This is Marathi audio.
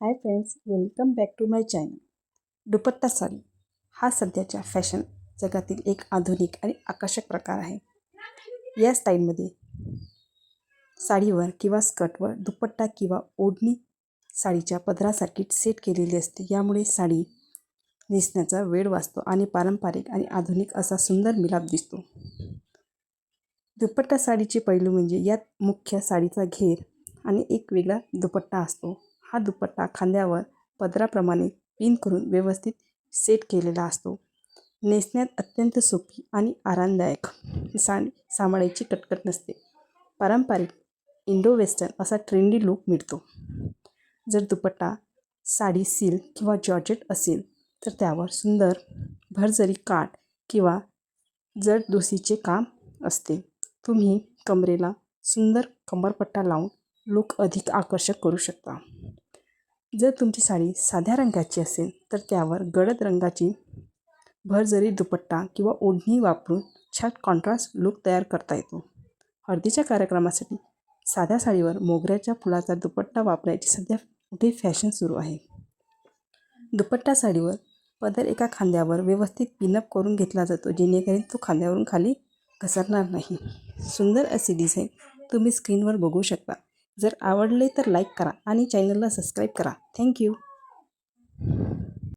High friends, welcome back to my channel. Dupatta sari हा सध्याच्या फॅशन जगातील एक आधुनिक आणि आकर्षक प्रकार आहे. या स्टाईलमध्ये साडीवर किंवा स्कर्टवर दुपट्टा किंवा ओढणी साडीच्या पदरासारखी सेट केलेली असते. यामुळे साडी नेसण्याचा वेळ वाचतो आणि पारंपरिक आणि आधुनिक असा सुंदर मिलाप दिसतो. दुपट्टा साडीचे पैलू म्हणजे यात मुख्य साडीचा घेर आणि एक वेगळा दुपट्टा असतो. हा दुपट्टा खांद्यावर पदराप्रमाणे पिन करून व्यवस्थित सेट केलेला असतो. नेसण्यात अत्यंत सोपी आणि आरामदायक. साडी सांभाळायची कटकट नसते. पारंपरिक इंडो वेस्टर्न असा ट्रेंडी लूक मिळतो. जर दुपट्टा साडी सिल्क किंवा जॉर्जेट असेल तर त्यावर सुंदर भरजरी काठ किंवा जरदोसीचे काम असते. तुम्ही कमरेला सुंदर कमरपट्टा लावून लूक अधिक आकर्षक करू शकता. जर तुमची साडी साध्या रंगाची असेल तर त्यावर गडद रंगाची भरजरी दुपट्टा किंवा ओढणी वापरून छान कॉन्ट्रास्ट लूक तयार करता येतो. हळदीच्या कार्यक्रमासाठी साध्या साडीवर मोगऱ्याच्या फुलाचा दुपट्टा वापरायची सध्या मोठी फॅशन सुरू आहे. दुपट्टा साडीवर पदर एका खांद्यावर व्यवस्थित पिनअप करून घेतला जातो, जेणेकरून तो खांद्यावरून खाली घसरणार नाही. सुंदर अशी डिझाईन तुम्ही स्क्रीनवर बघू शकता. जर आवडले तर लाईक करा आणि चॅनलला सबस्क्राईब करा. थँक्यू.